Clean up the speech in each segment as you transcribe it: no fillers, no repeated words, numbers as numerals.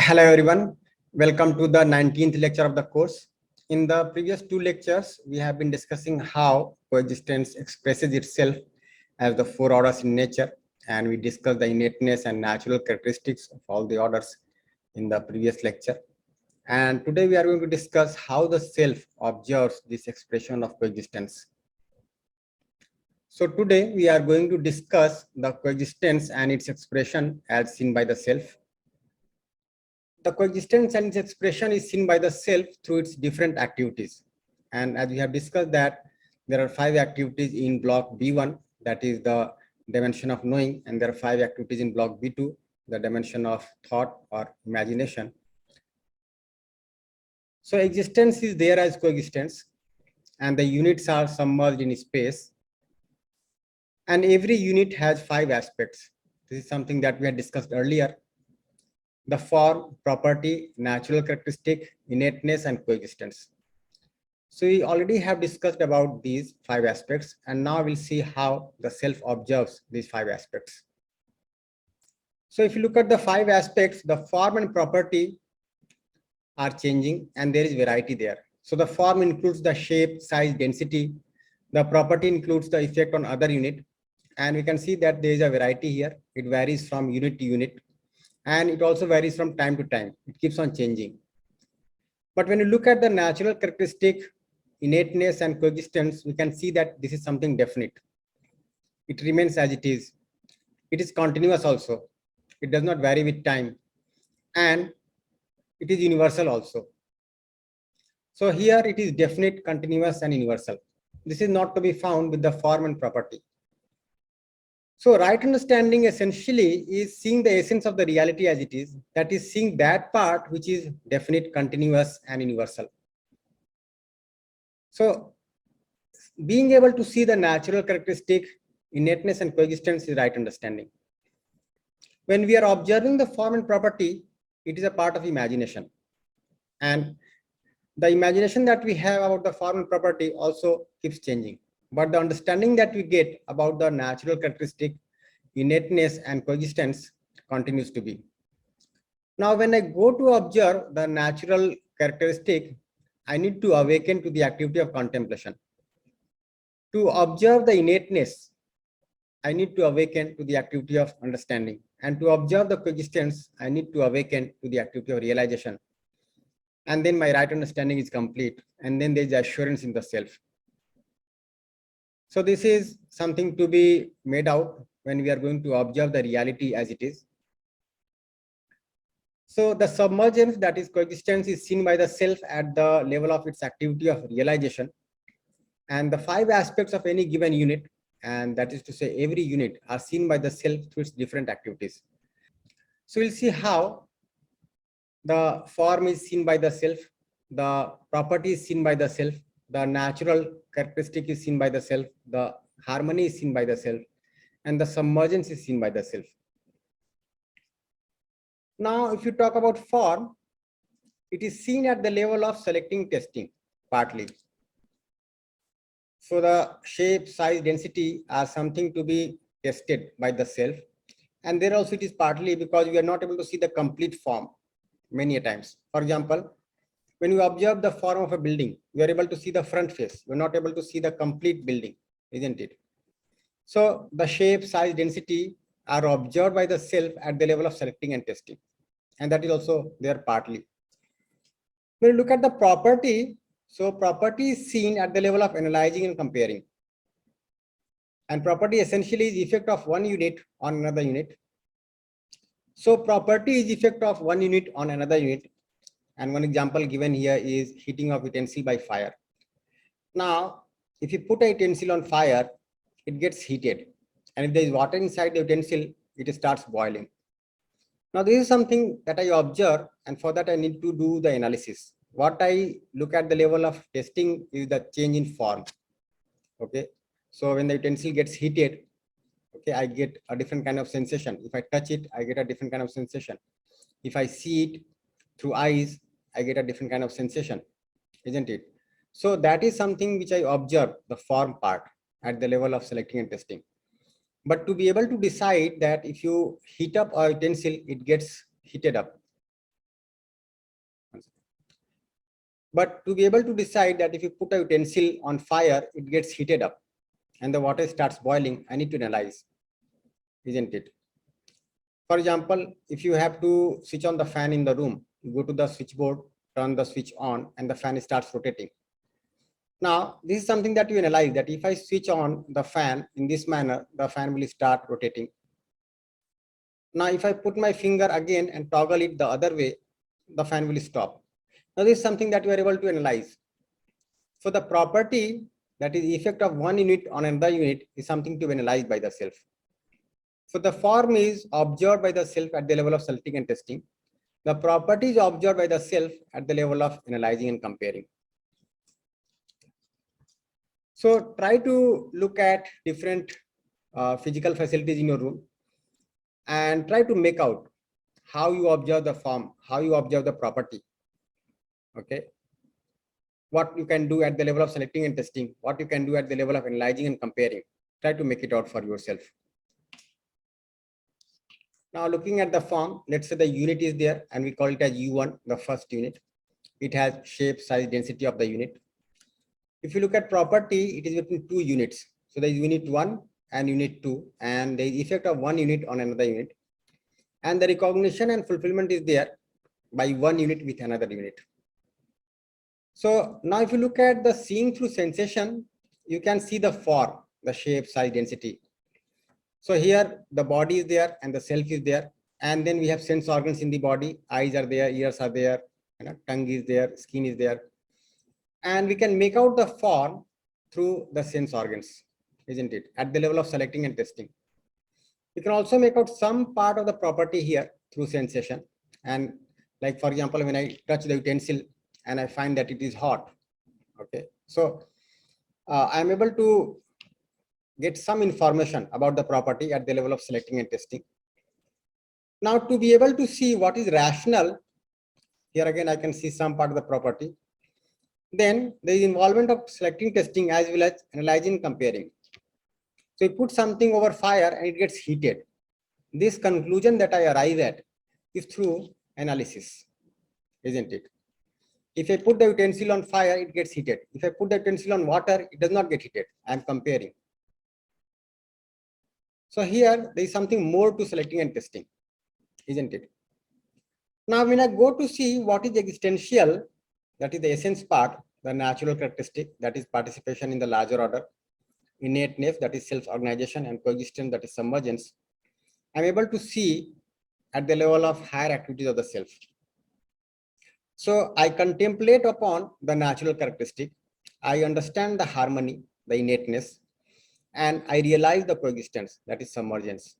Hello everyone, welcome to the 19th lecture of the course. In the previous two lectures, we have been discussing how coexistence expresses itself as the four orders in nature, and we discussed the innateness and natural characteristics of all the orders in the previous lecture. And today we are going to discuss how the self observes this expression of coexistence. So today we are going to discuss the coexistence and its expression as seen by the self. The coexistence and its expression is seen by the self through its different activities. And as we have discussed that there are 5 activities in block B1, that is the dimension of knowing, and there are 5 activities in block B2, the dimension of thought or imagination. So existence is there as coexistence, and the units are submerged in space. And every unit has 5 aspects. This is something that we had discussed earlier. The form, property, natural characteristic, innateness, and coexistence. So we already have discussed about these 5 aspects, and now we'll see how the self observes these 5 aspects. So if you look at the 5 aspects, the form and property are changing, and there is variety there. So the form includes the shape, size, density. The property includes the effect on other unit, and we can see that there is a variety here. It varies from unit to unit, and it also varies from time to time. It keeps on changing. But when you look at the natural characteristic, innateness, and coexistence, we can see that this is something definite. It remains as it is. It is continuous also. It does not vary with time, and it is universal also. So here it is definite, continuous, and universal. This is not to be found with the form and property. So right understanding essentially is seeing the essence of the reality as it is, that is seeing that part which is definite, continuous, and universal. So being able to see the natural characteristic, innateness, and coexistence is right understanding. When we are observing the form and property, it is a part of imagination. And the imagination that we have about the form and property also keeps changing. But the understanding that we get about the natural characteristic, innateness, and coexistence continues to be. Now, when I go to observe the natural characteristic, I need to awaken to the activity of contemplation. To observe the innateness, I need to awaken to the activity of understanding. And to observe the coexistence, I need to awaken to the activity of realization. And then my right understanding is complete. And then there's assurance in the self. So this is something to be made out when we are going to observe the reality as it is. So the submergence, that is coexistence, is seen by the self at the level of its activity of realization. And the 5 aspects of any given unit, and that is to say every unit, are seen by the self through its different activities. So we'll see how the form is seen by the self, the property is seen by the self, the natural characteristic is seen by the self, the harmony is seen by the self, and the submergence is seen by the self. Now, if you talk about form, it is seen at the level of selecting testing, partly. So the shape, size, density are something to be tested by the self. And there also it is partly because we are not able to see the complete form many a times. For example, when you observe the form of a building, you are able to see the front face. You're not able to see the complete building, isn't it? So the shape, size, density are observed by the self at the level of selecting and testing. And that is also there partly. When you look at the property, so property is seen at the level of analyzing and comparing. And property essentially is effect of one unit on another unit. So property is effect of one unit on another unit. And one example given here is heating of utensil by fire. Now, if you put a utensil on fire, it gets heated. And if there is water inside the utensil, it starts boiling. Now, this is something that I observe, and for that I need to do the analysis. What I look at the level of testing is the change in form. Okay. So when the utensil gets heated, okay, I get a different kind of sensation. If I touch it, I get a different kind of sensation. If I see it through eyes, I get a different kind of sensation, isn't it? So that is something which I observe, the form part at the level of selecting and testing. But to be able to decide that if you heat up a utensil, it gets heated up. But to be able to decide that if you put a utensil on fire, it gets heated up and the water starts boiling, I need to analyze, isn't it? For example, if you have to switch on the fan in the room, you go to the switchboard, turn the switch on, and the fan starts rotating. Now, this is something that you analyze, that if I switch on the fan in this manner, the fan will start rotating. Now, if I put my finger again and toggle it the other way, the fan will stop. Now, this is something that you are able to analyze. So the property, that is effect of one unit on another unit, is something to be analyzed by the self. So the form is observed by the self at the level of selecting and testing. The property is observed by the self at the level of analyzing and comparing. So try to look at different physical facilities in your room and try to make out how you observe the form, how you observe the property. Okay. What you can do at the level of selecting and testing, what you can do at the level of analyzing and comparing. Try to make it out for yourself. Now looking at the form, let's say the unit is there and we call it as U1, the first unit. It has shape, size, density of the unit. If you look at property, it is between two units. So there is unit 1 and unit 2, and the effect of one unit on another unit. And the recognition and fulfillment is there by one unit with another unit. So now if you look at the seeing through sensation, you can see the form, the shape, size, density. So here the body is there and the self is there. And then we have sense organs in the body. Eyes are there, ears are there, tongue is there, skin is there. And we can make out the form through the sense organs, isn't it? At the level of selecting and testing. We can also make out some part of the property here through sensation. And like, for example, when I touch the utensil and I find that it is hot. Okay. So I'm able to get some information about the property at the level of selecting and testing. Now, to be able to see what is rational, here again, I can see some part of the property. Then there is involvement of selecting, testing, as well as analyzing, comparing. So you put something over fire and it gets heated. This conclusion that I arrive at is through analysis, isn't it? If I put the utensil on fire, it gets heated. If I put the utensil on water, it does not get heated. I am comparing. So here there is something more to selecting and testing, isn't it? Now, when I go to see what is existential, that is the essence part, the natural characteristic, that is participation in the larger order, innateness, that is self-organization, and coexistence, that is submergence, I'm able to see at the level of higher activities of the self. So I contemplate upon the natural characteristic, I understand the harmony, the innateness, and I realize the coexistence, that is submergence.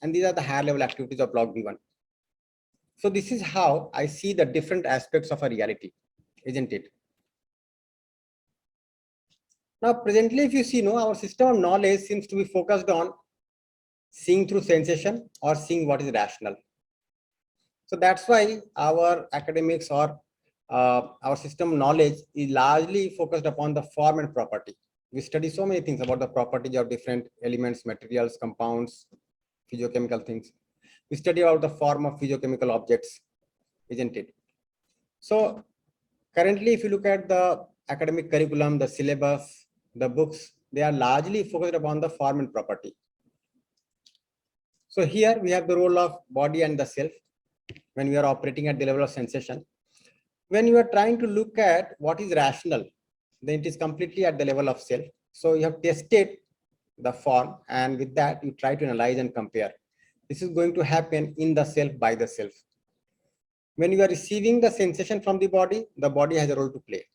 And these are the higher level activities of block B1. So this is how I see the different aspects of a reality, isn't it? Now, presently, if you see, our system of knowledge seems to be focused on seeing through sensation or seeing what is rational. So that's why our academics or our system knowledge is largely focused upon the form and property. We study so many things about the properties of different elements, materials, compounds, physiochemical things. We study about the form of physiochemical objects, isn't it? So currently, if you look at the academic curriculum, the syllabus, the books, they are largely focused upon the form and property. So here we have the role of body and the self when we are operating at the level of sensation. When you are trying to look at what is rational, then it is completely at the level of self. So you have tested the form, and with that you try to analyze and compare. This is going to happen in the self by the self. When you are receiving the sensation from the body has a role to play,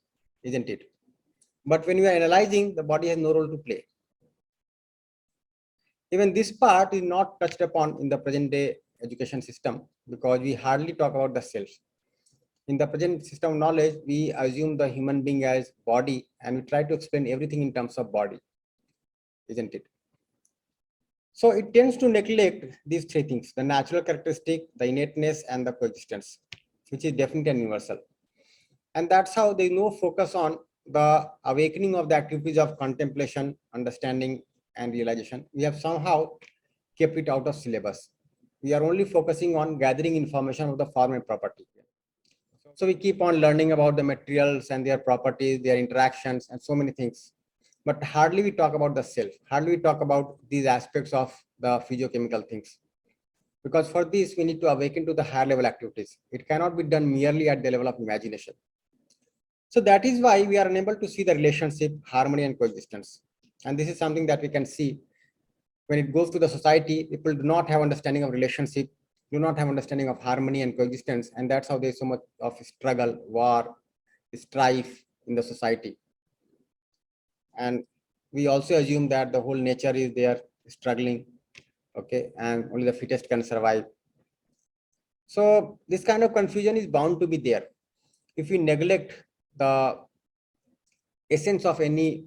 isn't it? But when you are analyzing, the body has no role to play. Even this part is not touched upon in the present day education system because we hardly talk about the self. In the present system of knowledge, we assume the human being as body and we try to explain everything in terms of body, isn't it? So it tends to neglect these three things, the natural characteristic, the innateness, and the coexistence, which is definitely and universal. And that's how there is no focus on the awakening of the activities of contemplation, understanding, and realization. We have somehow kept it out of syllabus. We are only focusing on gathering information of the form and property. So So we keep on learning about the materials and their properties, their interactions, and so many things. But hardly we talk about the self. Hardly we talk about these aspects of the physiochemical things. Because for this, we need to awaken to the higher level activities. It cannot be done merely at the level of imagination. So that is why we are unable to see the relationship, harmony, and coexistence. And this is something that we can see when it goes to the society. People do not have understanding of relationship, do not have understanding of harmony and coexistence, and that's how there's so much of struggle, war, strife in the society. And we also assume that the whole nature is there struggling, okay, and only the fittest can survive. So this kind of confusion is bound to be there if we neglect the essence of any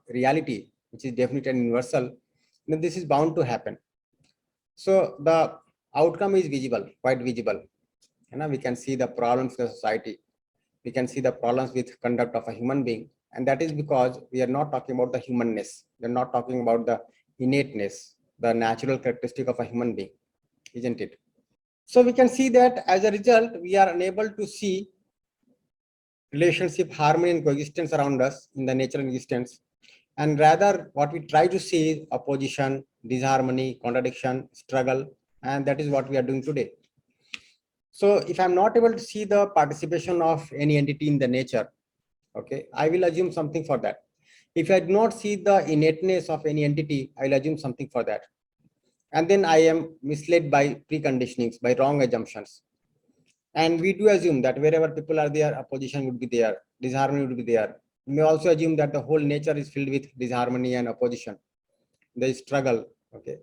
reality, which is definite and universal. Then this is bound to happen. So the outcome is visible, quite visible. We can see the problems in the society. We can see the problems with conduct of a human being. And that is because we are not talking about the humanness. We're not talking about the innateness, the natural characteristic of a human being, isn't it? So we can see that as a result, we are unable to see relationship, harmony, and coexistence around us in the nature and existence. And rather, what we try to see is opposition, disharmony, contradiction, struggle, and that is what we are doing today. So if I'm not able to see the participation of any entity in the nature, okay, I will assume something for that. If I do not see the innateness of any entity, I will assume something for that. And then I am misled by preconditionings, by wrong assumptions. And we do assume that wherever people are there, opposition would be there, disharmony would be there. We may also assume that the whole nature is filled with disharmony and opposition. There is struggle, okay.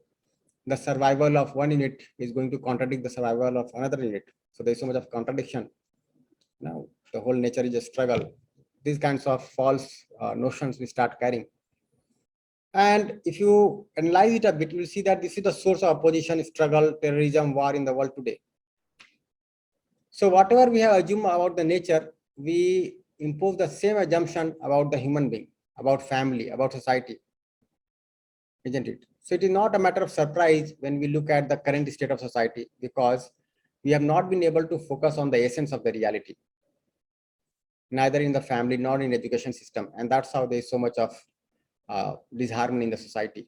The survival of one unit is going to contradict the survival of another unit. So there's so much of contradiction. Now, the whole nature is a struggle. These kinds of false notions we start carrying. And if you analyze it a bit, you will see that this is the source of opposition, struggle, terrorism, war in the world today. So whatever we have assumed about the nature, we impose the same assumption about the human being, about family, about society, isn't it? So it is not a matter of surprise when we look at the current state of society, because we have not been able to focus on the essence of the reality, neither in the family nor in education system. And that's how there is so much of disharmony in the society.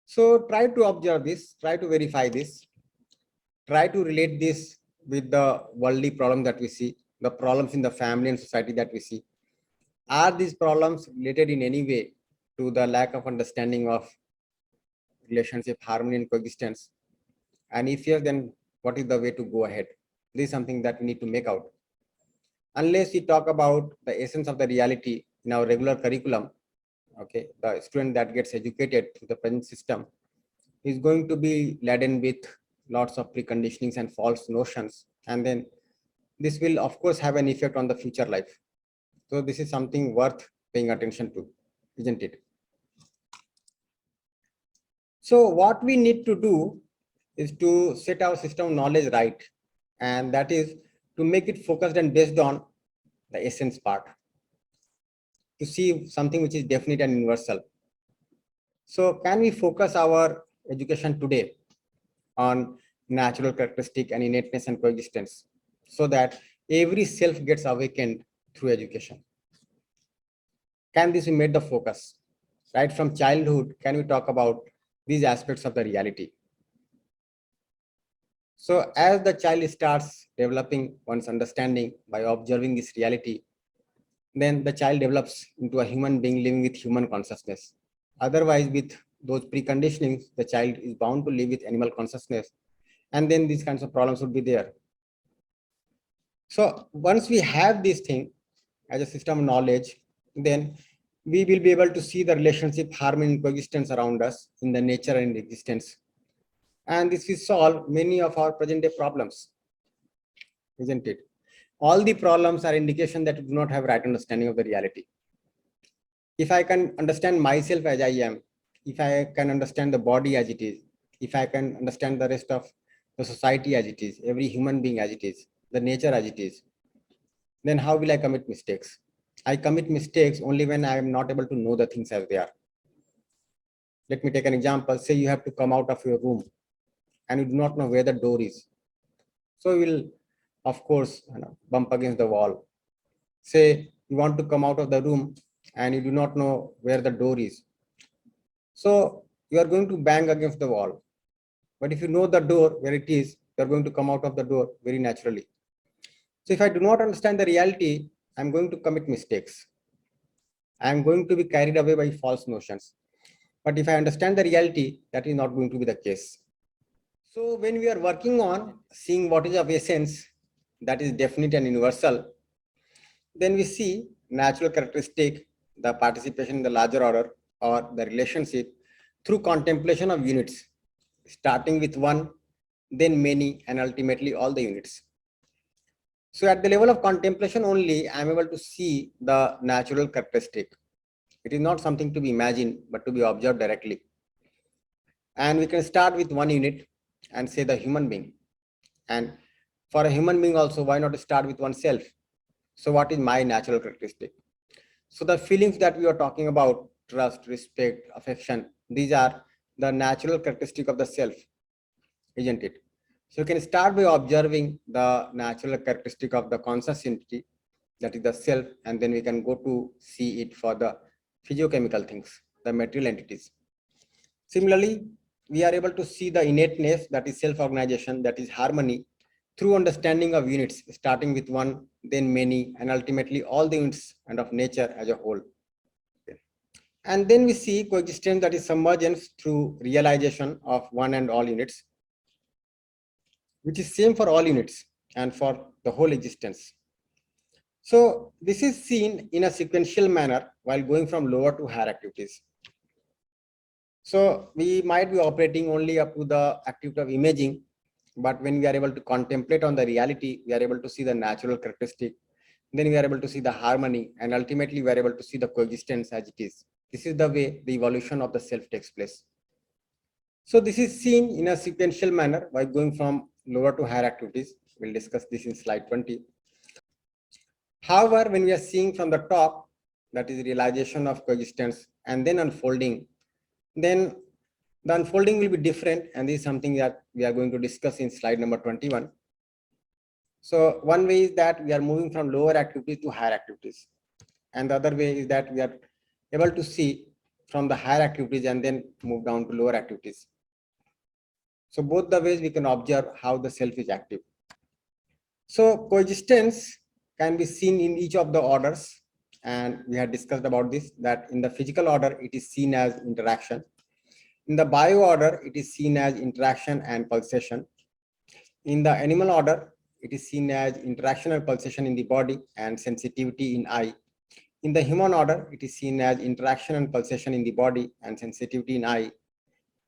So try to observe this, try to verify this, try to relate this with the worldly problem that we see, the problems in the family and society that we see. Are these problems related in any way to the lack of understanding of relationship, harmony, and coexistence? And if yes, then what is the way to go ahead? This is something that we need to make out. Unless we talk about the essence of the reality in our regular curriculum, okay, the student that gets educated through the present system is going to be laden with lots of preconditionings and false notions. And then this will, of course, have an effect on the future life. So this is something worth paying attention to, isn't it? So what we need to do is to set our system of knowledge right. And that is to make it focused and based on the essence part, to see something which is definite and universal. So can we focus our education today on natural characteristic and innateness and coexistence, so that every self gets awakened through education? Can this be made the focus? Right from childhood, can we talk about these aspects of the reality? So as the child starts developing one's understanding by observing this reality, then the child develops into a human being living with human consciousness. Otherwise, with those preconditionings, the child is bound to live with animal consciousness, and then these kinds of problems would be there. So once we have this thing as a system of knowledge, then we will be able to see the relationship, harmony, and coexistence around us in the nature and existence. And this will solve many of our present day problems, isn't it? All the problems are indication that we do not have right understanding of the reality. If I can understand myself as I am, if I can understand the body as it is, if I can understand the rest of the society as it is, every human being as it is, the nature as it is, then how will I commit mistakes? I commit mistakes only when I am not able to know the things as they are. Let me take an example. Say you have to come out of your room and you do not know where the door is. So you will of course, bump against the wall. Say you want to come out of the room and you do not know where the door is. So you are going to bang against the wall. But if you know the door where it is, you are going to come out of the door very naturally. So if I do not understand the reality, I'm going to commit mistakes. I'm going to be carried away by false notions. But if I understand the reality, that is not going to be the case. So when we are working on seeing what is of essence, that is definite and universal, then we see natural characteristic, the participation in the larger order or the relationship through contemplation of units, starting with one, then many, and ultimately all the units. So at the level of contemplation only, I am able to see the natural characteristic. It is not something to be imagined, but to be observed directly. And we can start with one unit and say the human being. And for a human being also, why not start with oneself? So what is my natural characteristic? So the feelings that we are talking about, trust, respect, affection, these are the natural characteristic of the self, isn't it? So you can start by observing the natural characteristic of the conscious entity, that is the self, and then we can go to see it for the physiochemical things, the material entities. Similarly, we are able to see the innateness, that is self-organization, that is harmony, through understanding of units, starting with one, then many, and ultimately all the units and of nature as a whole. And then we see coexistence, that is submergence through realization of one and all units, which is same for all units and for the whole existence. So this is seen in a sequential manner while going from lower to higher activities. So we might be operating only up to the activity of imaging, but when we are able to contemplate on the reality, we are able to see the natural characteristic. Then we are able to see the harmony, and ultimately we are able to see the coexistence as it is. This is the way the evolution of the self takes place. So this is seen in a sequential manner by going from lower to higher activities. We'll discuss this in slide 20. However, when we are seeing from the top, that is realization of coexistence and then unfolding, then the unfolding will be different, and this is something that we are going to discuss in slide number 21. So one way is that we are moving from lower activities to higher activities, and the other way is that we are able to see from the higher activities and then move down to lower activities. So both the ways we can observe how the self is active. So coexistence can be seen in each of the orders, and we had discussed about this, that in the physical order it is seen as interaction. In the bio order, it is seen as interaction and pulsation. In the animal order, it is seen as interaction and pulsation in the body and sensitivity in eye. In the human order, it is seen as interaction and pulsation in the body and sensitivity in eye.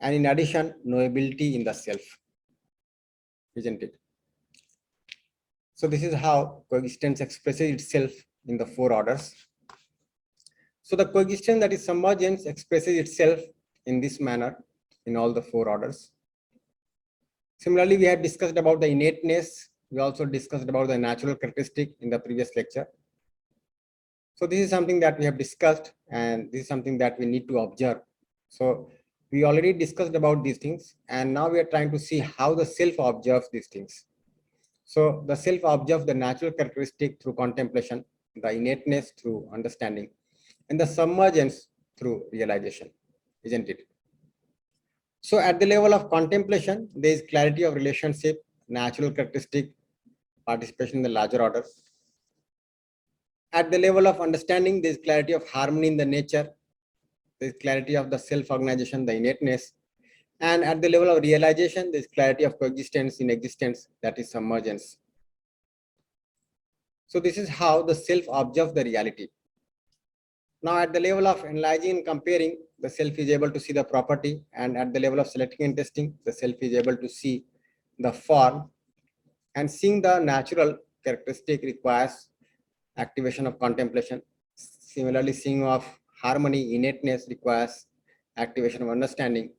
And in addition, knowability in the self, isn't it? So this is how coexistence expresses itself in the four orders. So the coexistence, that is submergence, expresses itself in this manner in all the four orders. Similarly, we had discussed about the innateness. We also discussed about the natural characteristic in the previous lecture. So this is something that we have discussed, and this is something that we need to observe. So we already discussed about these things, and now we are trying to see how the self observes these things. So the self observes the natural characteristic through contemplation, the innateness through understanding, and the submergence through realization, isn't it? So at the level of contemplation, there is clarity of relationship, natural characteristic, participation in the larger order. At the level of understanding, there is clarity of harmony in the nature, there is clarity of the self-organization, the innateness. And at the level of realization, there is clarity of coexistence in existence, that is submergence. So this is how the self observes the reality. Now at the level of analyzing and comparing, the self is able to see the property, and at the level of selecting and testing, the self is able to see the form, and seeing the natural characteristic requires activation of contemplation. Similarly, seeing of harmony, innateness requires activation of understanding,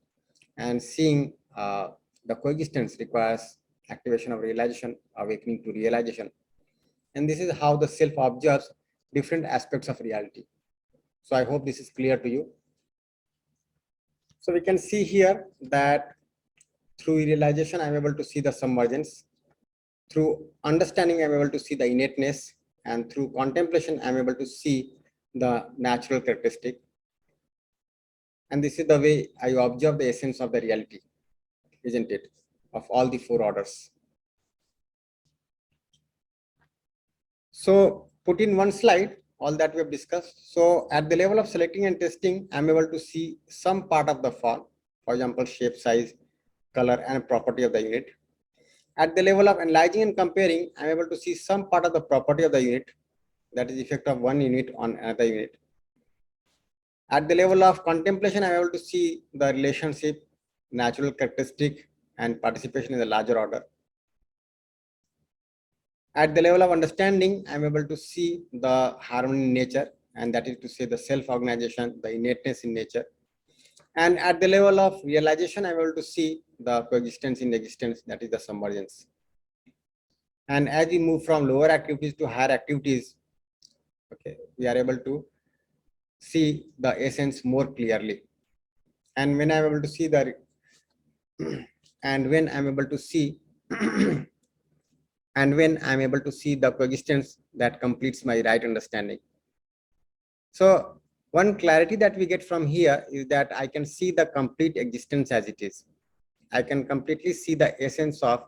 and seeing the coexistence requires activation of realization, awakening to realization. And this is how the self observes different aspects of reality. So I hope this is clear to you. So we can see here that through realization, I'm able to see the submergence. Through understanding, I'm able to see the innateness, and through contemplation, I'm able to see the natural characteristic. And this is the way I observe the essence of the reality, isn't it? Of all the four orders. So put in one slide all that we have discussed. So at the level of selecting and testing, I'm able to see some part of the form, for example, shape, size, color, and property of the unit. At the level of analyzing and comparing, I'm able to see some part of the property of the unit, that is effect of one unit on another unit. At the level of contemplation, I'm able to see the relationship, natural characteristic, and participation in the larger order. At the level of understanding, I'm able to see the harmony in nature, and that is to say the self-organization, the innateness in nature. And at the level of realization, I'm able to see the coexistence in existence, that is the submergence. And as we move from lower activities to higher activities, okay, we are able to see the essence more clearly. And when I'm able to see the and when I'm able to see and when I'm able to see the coexistence, that completes my right understanding. So one clarity that we get from here is that I can see the complete existence as it is. I can completely see the essence of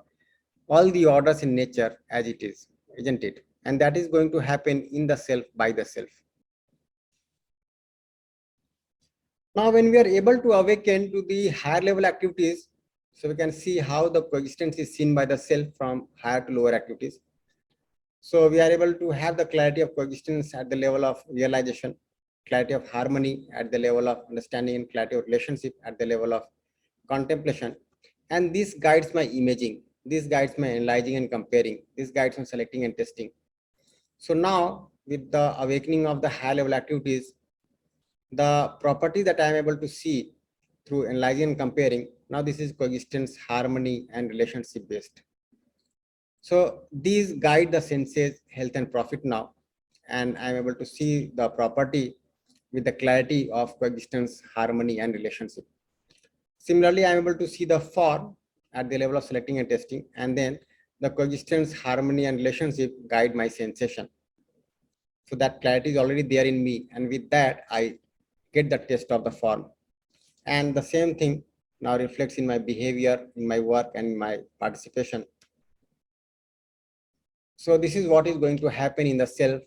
all the orders in nature as it is, isn't it? And that is going to happen in the self by the self. Now, when we are able to awaken to the higher level activities, so we can see how the coexistence is seen by the self from higher to lower activities. So we are able to have the clarity of coexistence at the level of realization, clarity of harmony at the level of understanding, and clarity of relationship at the level of contemplation. And this guides my imaging, this guides my analyzing and comparing, this guides my selecting and testing. So now, with the awakening of the high level activities, the property that I am able to see through analyzing and comparing, now this is coexistence, harmony, and relationship based. So these guide the senses, health and profit now, and I'm able to see the property with the clarity of coexistence, harmony, and relationship. Similarly, I'm able to see the form at the level of selecting and testing, and then the coexistence, harmony, and relationship guide my sensation. So that clarity is already there in me, and with that, I get the test of the form. And the same thing now reflects in my behavior, in my work, and in my participation. So this is what is going to happen in the self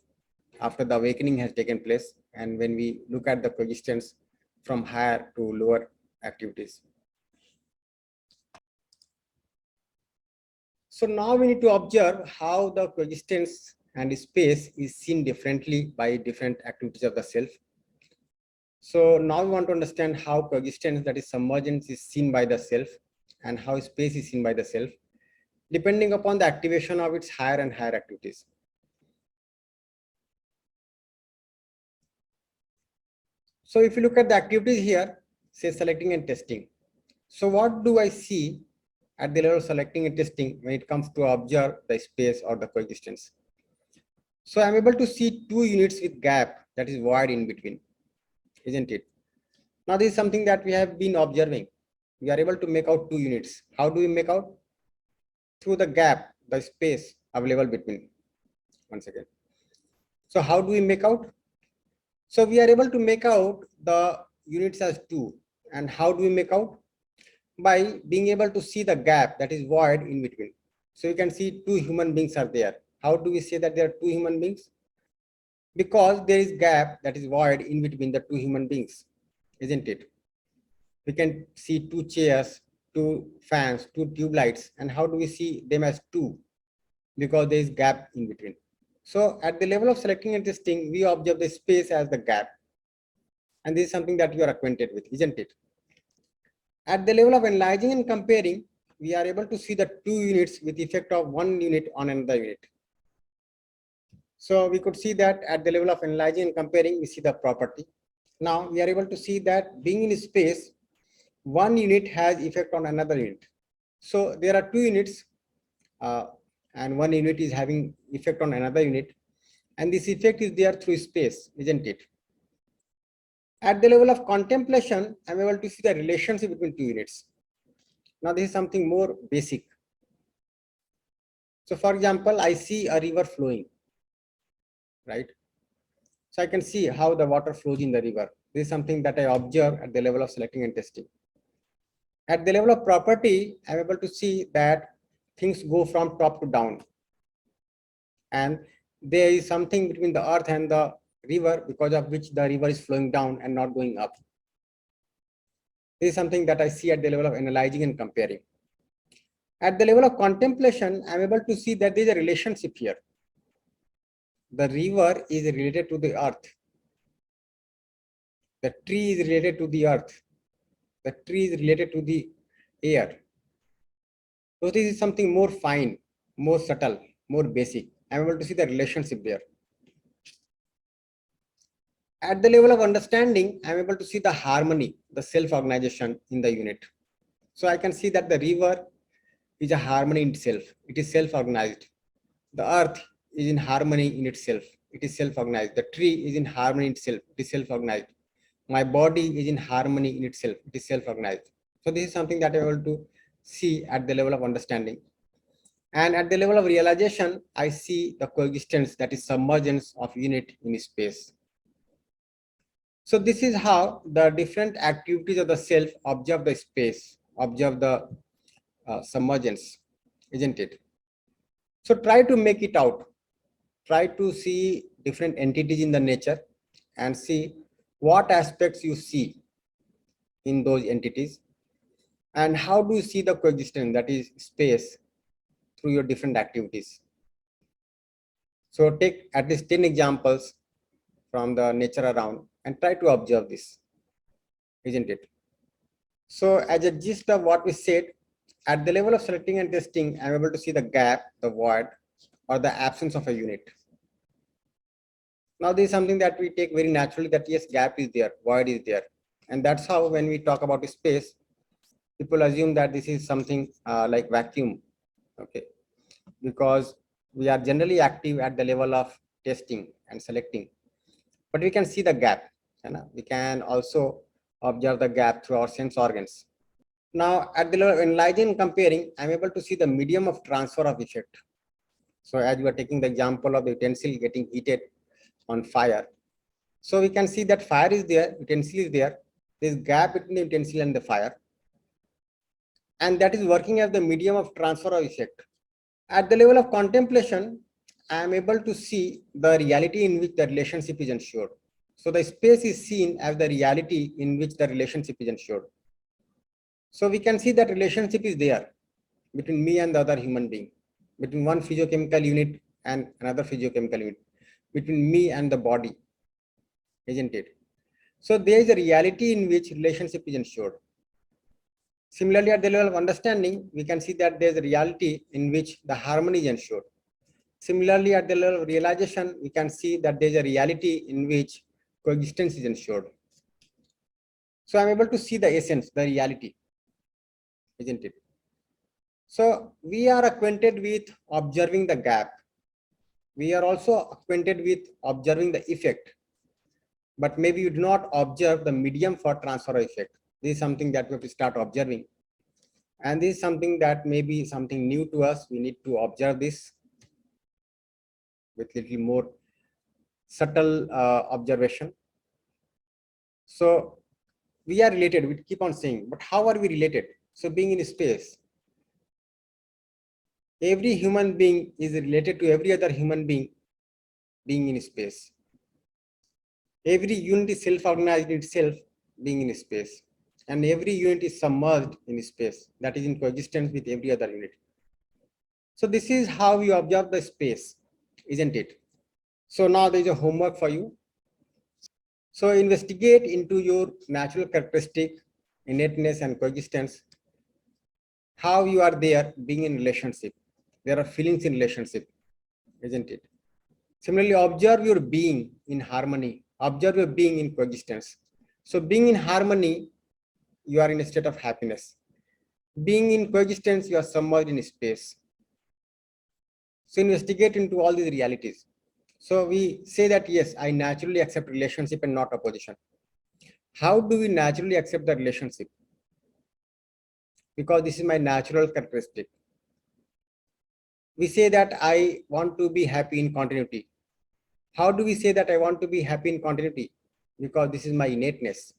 after the awakening has taken place, and when we look at the coexistence from higher to lower activities. So now we need to observe how the coexistence and space is seen differently by different activities of the self. So now we want to understand how coexistence, that is submergence, is seen by the self, and how space is seen by the self, depending upon the activation of its higher and higher activities. So if you look at the activities here, say selecting and testing. So what do I see at the level of selecting and testing when it comes to observe the space or the coexistence? So I'm able to see two units with gap, that is void in between, isn't it? Now this is something that we have been observing. We are able to make out two units. How do we make out? Through the gap, the space available between. Once again. So how do we make out? So we are able to make out the units as two. And how do we make out? By being able to see the gap, that is void in between. So you can see two human beings are there. How do we say that there are two human beings? Because there is gap, that is void in between the two human beings, isn't it? We can see two chairs, two fans, two tube lights. And how do we see them as two? Because there is gap in between. So at the level of selecting and testing, we observe the space as the gap. And this is something that you are acquainted with, isn't it? At the level of analyzing and comparing, we are able to see the two units with effect of one unit on another unit. So we could see that at the level of analyzing and comparing, we see the property. Now we are able to see that being in space, one unit has effect on another unit. So there are two units and one unit is having effect on another unit. And this effect is there through space, isn't it? At the level of contemplation, I'm able to see the relationship between two units. Now this is something more basic. So for example, I see a river flowing, right? So I can see how the water flows in the river. This is something that I observe at the level of selecting and testing. At the level of property, I'm able to see that things go from top to down. And there is something between the earth and the river because of which the river is flowing down and not going up. This is something that I see at the level of analyzing and comparing. At the level of contemplation, I'm able to see that there is a relationship here. The river is related to the earth. The tree is related to the earth. The tree is related to the air. So this is something more fine, more subtle, more basic. I'm able to see the relationship there. At the level of understanding, I'm able to see the harmony, the self-organization in the unit. So I can see that the river is a harmony in itself. It is self-organized. The earth is in harmony in itself. It is self-organized. The tree is in harmony in itself. It is self-organized. My body is in harmony in itself. It is self-organized. So this is something that I'm able to see at the level of understanding. And at the level of realization, I see the coexistence, that is submergence of unit in space. So this is how the different activities of the self observe the space, observe the submergence, isn't it? So try to make it out. Try to see different entities in the nature and see what aspects you see in those entities and how do you see the coexistence, that is space, through your different activities. So take at least 10 examples from the nature around and try to observe this, isn't it? So as a gist of what we said, at the level of selecting and testing, I'm able to see the gap, the void, or the absence of a unit. Now this is something that we take very naturally, that yes, gap is there, void is there. And that's how when we talk about space, people assume that this is something like vacuum, okay? Because we are generally active at the level of testing and selecting. But we can see the gap, and we can also observe the gap through our sense organs. Now, at the level of analyzing and comparing, I'm able to see the medium of transfer of effect. So as we are taking the example of the utensil getting heated on fire. So we can see that fire is there, utensil is there, there's gap between the utensil and the fire. And that is working as the medium of transfer of effect. At the level of contemplation, I am able to see the reality in which the relationship is ensured. So the space is seen as the reality in which the relationship is ensured. So we can see that relationship is there between me and the other human being, between one physiochemical unit and another physiochemical unit, between me and the body, isn't it? So there is a reality in which relationship is ensured. Similarly, at the level of understanding, we can see that there is a reality in which the harmony is ensured. Similarly, at the level of realization, we can see that there is a reality in which coexistence is ensured. So I'm able to see the essence, the reality, isn't it? So we are acquainted with observing the gap. We are also acquainted with observing the effect, but maybe you do not observe the medium for transfer effect. This is something that we have to start observing. And this is something that may be something new to us. We need to observe this with little more subtle observation. So we are related, we keep on saying, but how are we related? So being in space, every human being is related to every other human being being in space. Every unit is self-organized itself being in space. And every unit is submerged in space, that is in coexistence with every other unit. So this is how you observe the space, isn't it? So now there is a homework for you. So investigate into your natural characteristic, innateness and coexistence, how you are there being in relationship. There are feelings in relationship, isn't it? Similarly, observe your being in harmony, observe your being in coexistence. So being in harmony, you are in a state of happiness. Being in coexistence, you are submerged in space. So investigate into all these realities. So we say that, yes, I naturally accept relationship and not opposition. How do we naturally accept the relationship? Because this is my natural characteristic. we say that I want to be happy in continuity. How do we say that I want to be happy in continuity? Because this is my innateness.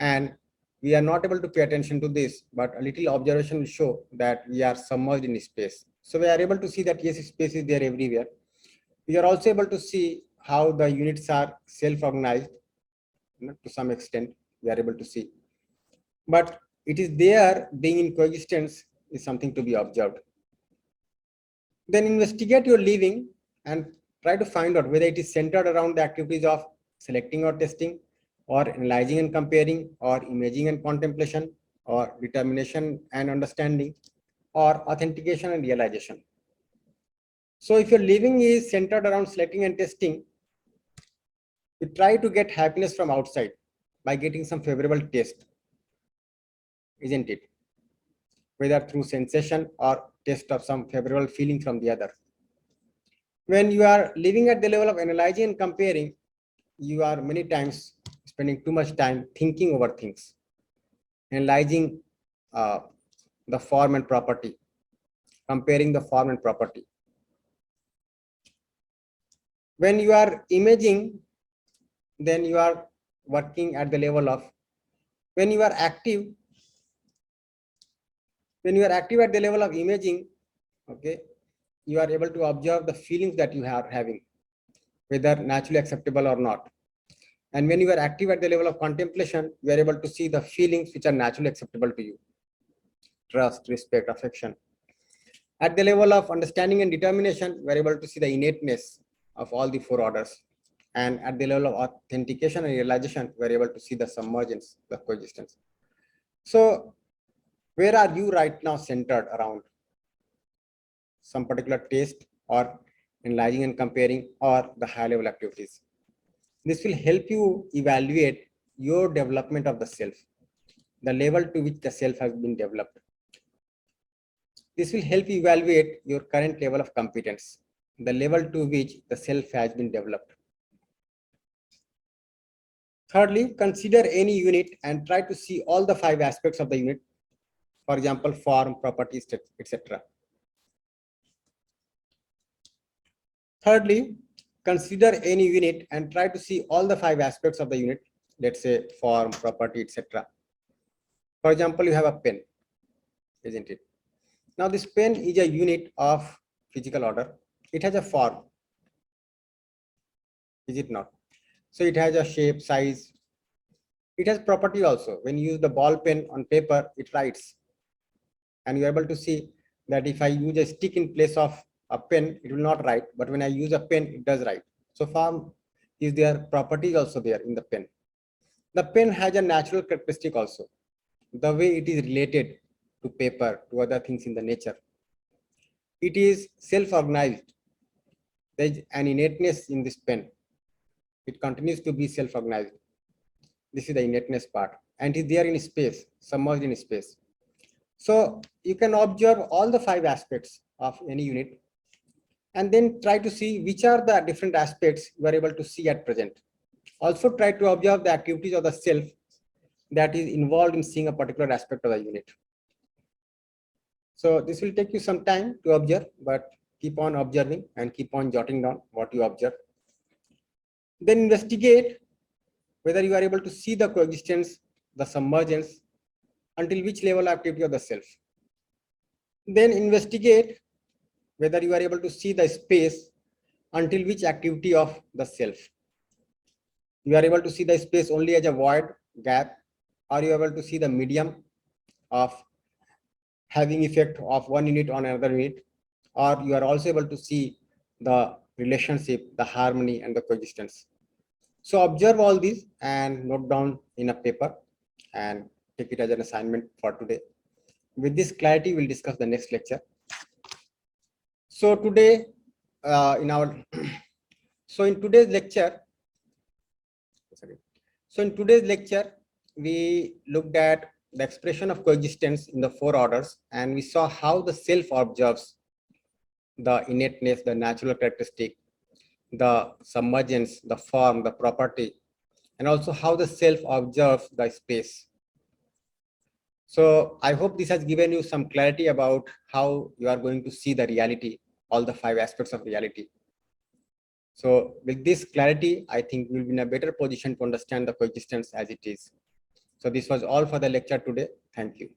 And we are not able to pay attention to this, but a little observation will show that we are submerged in space. So we are able to see that yes, space is there everywhere. We are also able to see how the units are self-organized, to some extent, we are able to see. But it is there, being in coexistence is something to be observed. Then investigate your living and try to find out whether it is centered around the activities of selecting or testing, or analyzing and comparing, or imaging and contemplation, or determination and understanding, or authentication and realization. So if your living is centered around selecting and testing, you try to get happiness from outside by getting some favorable taste, isn't it? Whether through sensation or taste of some favorable feeling from the other. When you are living at the level of analyzing and comparing, you are many times spending too much time thinking over things, analyzing the form and property, comparing the form and property. When you are imaging, then you are working at the level of, when you are active at the level of imaging, okay, you are able to observe the feelings that you are having, whether naturally acceptable or not. And when you are active at the level of contemplation, you are able to see the feelings which are naturally acceptable to you: trust, respect, affection. At the level of understanding and determination, we are able to see the innateness of all the four orders. And at the level of authentication and realization, we are able to see the submergence, the coexistence. So where are you right now centered around? Some particular taste, or analyzing and comparing, or the high level activities? This will help you evaluate your development of the self, the level to which the self has been developed. This will help you evaluate your current level of competence, the level to which the self has been developed. Thirdly, consider any unit and try to see all the 5 aspects of the unit. For example, form, properties, etc. Thirdly, consider any unit and try to see all the 5 aspects of the unit. Let's say form, property, etc. For example, you have a pen, isn't it? Now this pen is a unit of physical order. It has a form, is it not? So it has a shape, size. It has property also. When you use the ball pen on paper, it writes. And you're able to see that if I use a stick in place of a pen, it will not write. But when I use a pen, it does write. So form is there, property is also there in the pen. The pen has a natural characteristic also. The way it is related to paper, to other things in the nature. It is self-organized. There is an innateness in this pen. It continues to be self-organized. This is the innateness part. And it is there in space, submerged in space. So you can observe all the 5 aspects of any unit and then try to see which are the different aspects you are able to see at present. Also try to observe the activities of the self that is involved in seeing a particular aspect of the unit. So this will take you some time to observe, but keep on observing and keep on jotting down what you observe. Then investigate whether you are able to see the coexistence, the submergence, until which level of activity of the self. Then investigate whether you are able to see the space until which activity of the self. You are able to see the space only as a void, gap, or you are able to see the medium of having effect of one unit on another unit, or you are also able to see the relationship, the harmony, and the coexistence. So observe all these and note down in a paper and take it as an assignment for today. With this clarity, we'll discuss the next lecture. So today, in today's lecture, we looked at the expression of coexistence in the 4 orders, and we saw how the self observes the innateness, the natural characteristic, the submergence, the form, the property, and also how the self observes the space. So I hope this has given you some clarity about how you are going to see the reality, all the 5 aspects of reality. So with this clarity, I think we'll be in a better position to understand the coexistence as it is. So this was all for the lecture today. Thank you.